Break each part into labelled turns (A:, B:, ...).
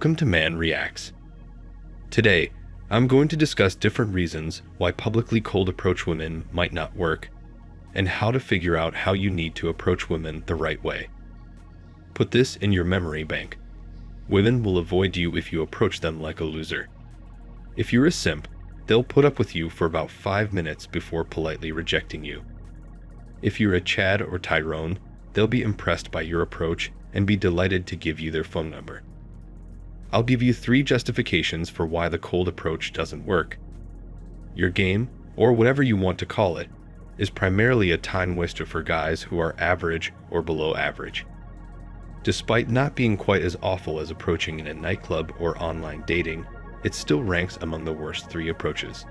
A: Welcome to Man Reacts. Today, I'm going to discuss different reasons why publicly cold approach women might not work, and how to figure out how you need to approach women the right way. Put this in your memory bank. Women will avoid you if you approach them like a loser. If you're a simp, they'll put up with you for about 5 minutes before politely rejecting you. If you're a Chad or Tyrone, they'll be impressed by your approach and be delighted to give you their phone number. I'll give you 3 justifications for why the cold approach doesn't work. Your game, or whatever you want to call it, is primarily a time waster for guys who are average or below average. Despite not being quite as awful as approaching in a nightclub or online dating, it still ranks among the worst 3 approaches.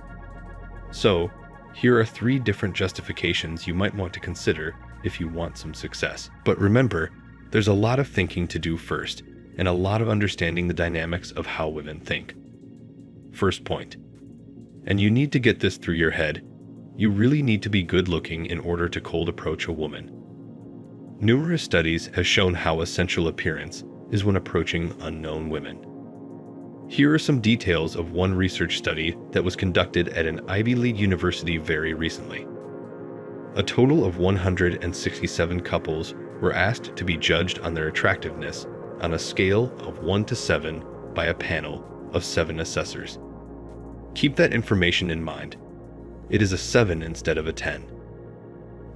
A: So, here are 3 different justifications you might want to consider if you want some success. But remember, there's a lot of thinking to do first, and a lot of understanding the dynamics of how women think. First point, and you need to get this through your head, you really need to be good looking in order to cold approach a woman. Numerous studies have shown how essential appearance is when approaching unknown women. Here are some details of one research study that was conducted at an Ivy League university very recently. A total of 167 couples were asked to be judged on their attractiveness on a scale of 1 to 7 by a panel of 7 assessors. Keep that information in mind. It is a 7 instead of a 10.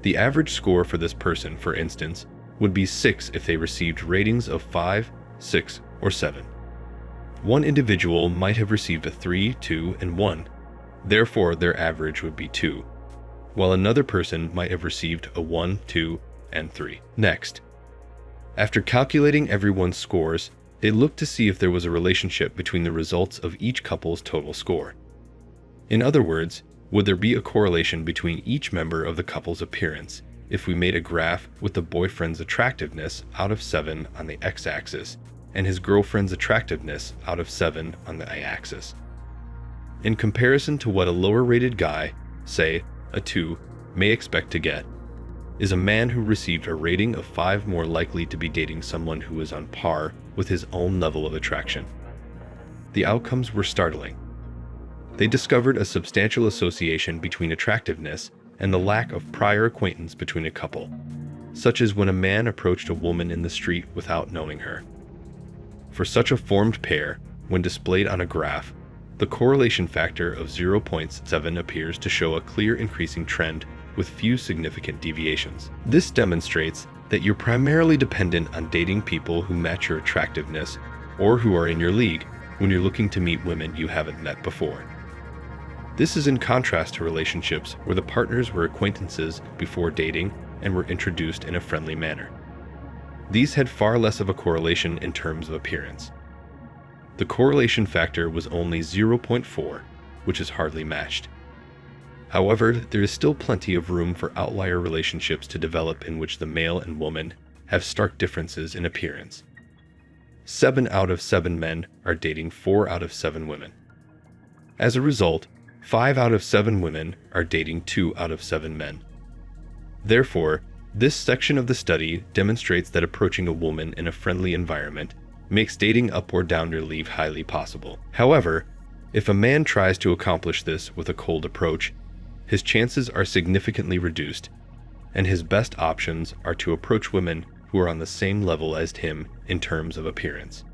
A: The average score for this person, for instance, would be 6 if they received ratings of 5, 6, or 7. One individual might have received a 3, 2, and 1, therefore their average would be 2, while another person might have received a 1, 2, and 3. Next, after calculating everyone's scores, they looked to see if there was a relationship between the results of each couple's total score. In other words, would there be a correlation between each member of the couple's appearance if we made a graph with the boyfriend's attractiveness out of 7 on the x-axis and his girlfriend's attractiveness out of 7 on the y-axis? In comparison to what a lower-rated guy, say a 2, may expect to get, is a man who received a rating of 5 more likely to be dating someone who is on par with his own level of attraction? The outcomes were startling. They discovered a substantial association between attractiveness and the lack of prior acquaintance between a couple, such as when a man approached a woman in the street without knowing her. For such a formed pair, when displayed on a graph, the correlation factor of 0.7 appears to show a clear increasing trend with few significant deviations. This demonstrates that you're primarily dependent on dating people who match your attractiveness or who are in your league when you're looking to meet women you haven't met before. This is in contrast to relationships where the partners were acquaintances before dating and were introduced in a friendly manner. These had far less of a correlation in terms of appearance. The correlation factor was only 0.4, which is hardly matched. However, there is still plenty of room for outlier relationships to develop in which the male and woman have stark differences in appearance. 7 out of 7 men are dating 4 out of 7 women. As a result, 5 out of 7 women are dating 2 out of 7 men. Therefore, this section of the study demonstrates that approaching a woman in a friendly environment makes dating up or down your league highly possible. However, if a man tries to accomplish this with a cold approach, his chances are significantly reduced, and his best options are to approach women who are on the same level as him in terms of appearance.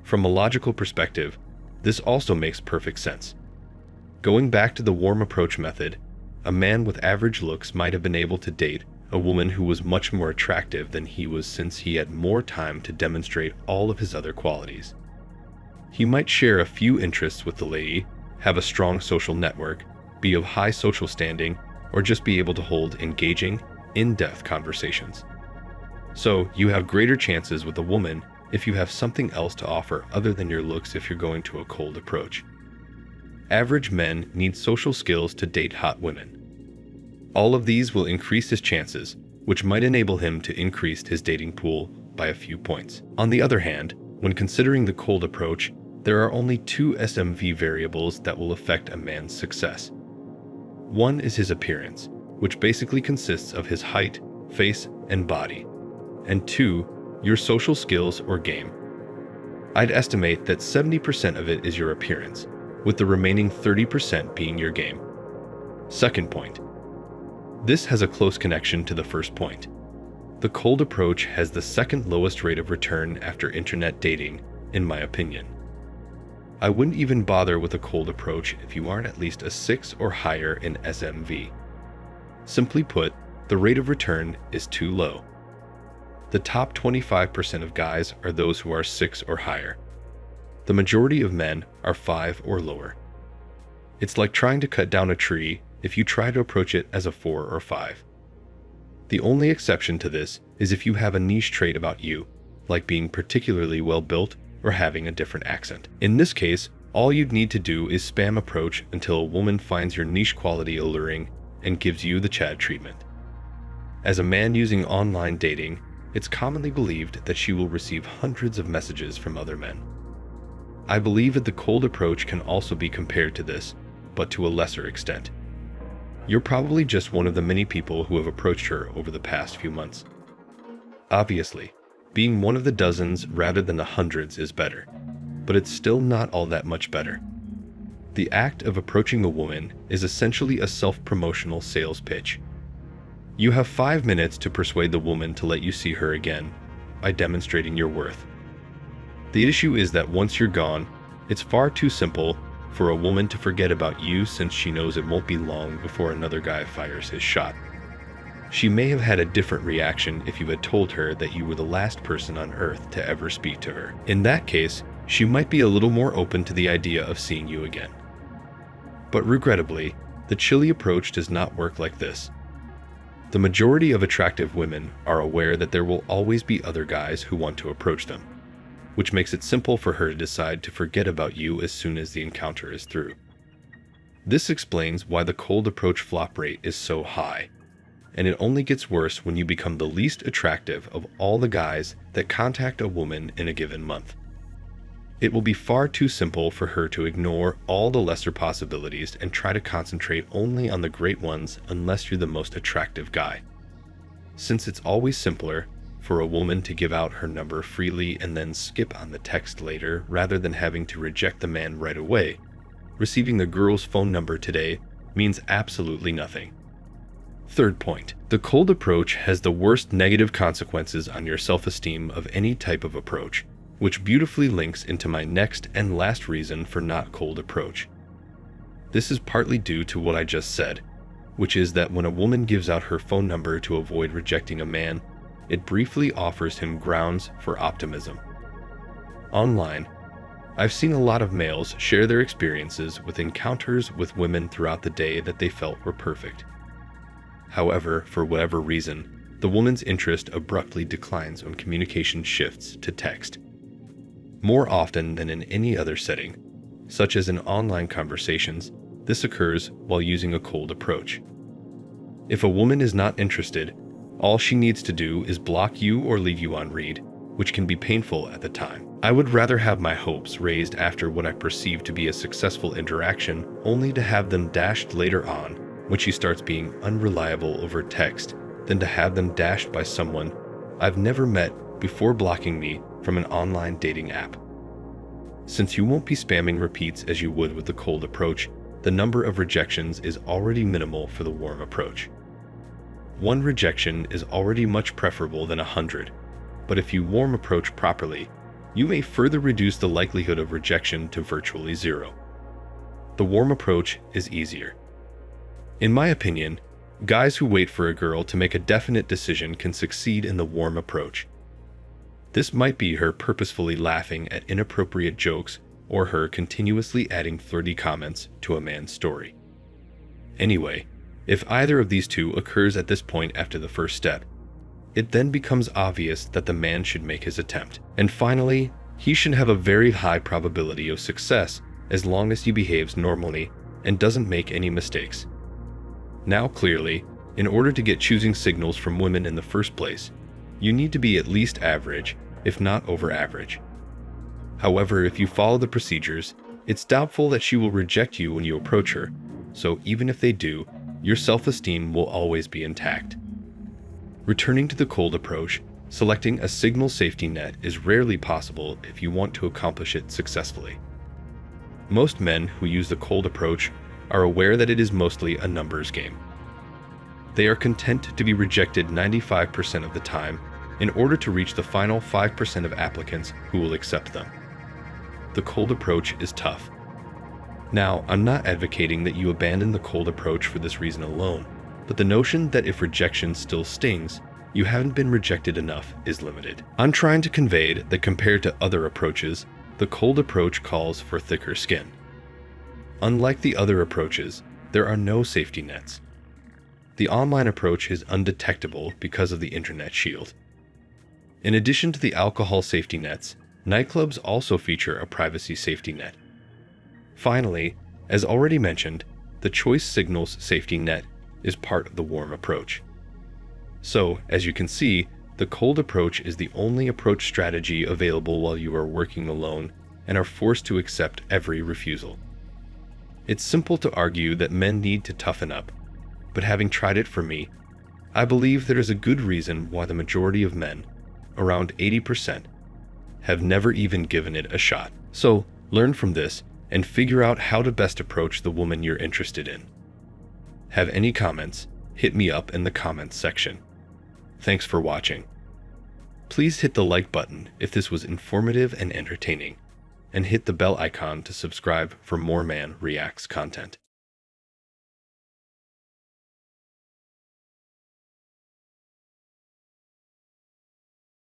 A: From a logical perspective, this also makes perfect sense. Going back to the warm approach method, a man with average looks might have been able to date a woman who was much more attractive than he was since he had more time to demonstrate all of his other qualities. He might share a few interests with the lady, have a strong social network, be of high social standing, or just be able to hold engaging, in-depth conversations. So, you have greater chances with a woman if you have something else to offer other than your looks if you're going to a cold approach. Average men need social skills to date hot women. All of these will increase his chances, which might enable him to increase his dating pool by a few points. On the other hand, when considering the cold approach, there are only 2 SMV variables that will affect a man's success. One is his appearance, which basically consists of his height, face, and body. And 2, your social skills or game. I'd estimate that 70% of it is your appearance, with the remaining 30% being your game. Second point. This has a close connection to the first point. The cold approach has the second lowest rate of return after internet dating, in my opinion. I wouldn't even bother with a cold approach if you aren't at least a 6 or higher in SMV. Simply put, the rate of return is too low. The top 25% of guys are those who are 6 or higher. The majority of men are 5 or lower. It's like trying to cut down a tree if you try to approach it as a 4 or 5. The only exception to this is if you have a niche trait about you, like being particularly well built or having a different accent. In this case, all you'd need to do is spam approach until a woman finds your niche quality alluring and gives you the Chad treatment. As a man using online dating, it's commonly believed that she will receive hundreds of messages from other men. I believe that the cold approach can also be compared to this, but to a lesser extent. You're probably just one of the many people who have approached her over the past few months. Obviously, being one of the dozens rather than the hundreds is better, but it's still not all that much better. The act of approaching a woman is essentially a self-promotional sales pitch. You have 5 minutes to persuade the woman to let you see her again by demonstrating your worth. The issue is that once you're gone, it's far too simple for a woman to forget about you since she knows it won't be long before another guy fires his shot. She may have had a different reaction if you had told her that you were the last person on earth to ever speak to her. In that case, she might be a little more open to the idea of seeing you again. But regrettably, the chilly approach does not work like this. The majority of attractive women are aware that there will always be other guys who want to approach them, which makes it simple for her to decide to forget about you as soon as the encounter is through. This explains why the cold approach flop rate is so high, and it only gets worse when you become the least attractive of all the guys that contact a woman in a given month. It will be far too simple for her to ignore all the lesser possibilities and try to concentrate only on the great ones unless you're the most attractive guy. Since it's always simpler for a woman to give out her number freely and then skip on the text later rather than having to reject the man right away, receiving the girl's phone number today means absolutely nothing. Third point, the cold approach has the worst negative consequences on your self-esteem of any type of approach, which beautifully links into my next and last reason for not cold approach. This is partly due to what I just said, which is that when a woman gives out her phone number to avoid rejecting a man, it briefly offers him grounds for optimism. Online, I've seen a lot of males share their experiences with encounters with women throughout the day that they felt were perfect. However, for whatever reason, the woman's interest abruptly declines when communication shifts to text. More often than in any other setting, such as in online conversations, this occurs while using a cold approach. If a woman is not interested, all she needs to do is block you or leave you on read, which can be painful at the time. I would rather have my hopes raised after what I perceive to be a successful interaction, only to have them dashed later on when she starts being unreliable over text, than to have them dashed by someone I've never met before blocking me from an online dating app. Since you won't be spamming repeats as you would with the cold approach, the number of rejections is already minimal for the warm approach. 1 rejection is already much preferable than 100, but if you warm approach properly, you may further reduce the likelihood of rejection to virtually 0. The warm approach is easier. In my opinion, guys who wait for a girl to make a definite decision can succeed in the warm approach. This might be her purposefully laughing at inappropriate jokes or her continuously adding flirty comments to a man's story. Anyway, if either of these two occurs at this point after the first step, it then becomes obvious that the man should make his attempt. And finally, he should have a very high probability of success as long as he behaves normally and doesn't make any mistakes. Now clearly, in order to get choosing signals from women in the first place, you need to be at least average, if not over average. However, if you follow the procedures, it's doubtful that she will reject you when you approach her, so even if they do, your self-esteem will always be intact. Returning to the cold approach, Selecting a signal safety net is rarely possible if you want to accomplish it successfully. Most men who use the cold approach are aware that it is mostly a numbers game. They are content to be rejected 95% of the time in order to reach the final 5% of applicants who will accept them. The cold approach is tough. Now, I'm not advocating that you abandon the cold approach for this reason alone, but the notion that if rejection still stings, you haven't been rejected enough is limited. I'm trying to convey that compared to other approaches, the cold approach calls for thicker skin. Unlike the other approaches, there are no safety nets. The online approach is undetectable because of the internet shield. In addition to the alcohol safety nets, nightclubs also feature a privacy safety net. Finally, as already mentioned, the choice signals safety net is part of the warm approach. So, as you can see, the cold approach is the only approach strategy available while you are working alone and are forced to accept every refusal. It's simple to argue that men need to toughen up, but having tried it for me, I believe there is a good reason why the majority of men, around 80%, have never even given it a shot. So, learn from this and figure out how to best approach the woman you're interested in. Have any comments? Hit me up in the comments section. Thanks for watching. Please hit the like button if this was informative and entertaining, and hit the bell icon to subscribe for more Man Reacts content.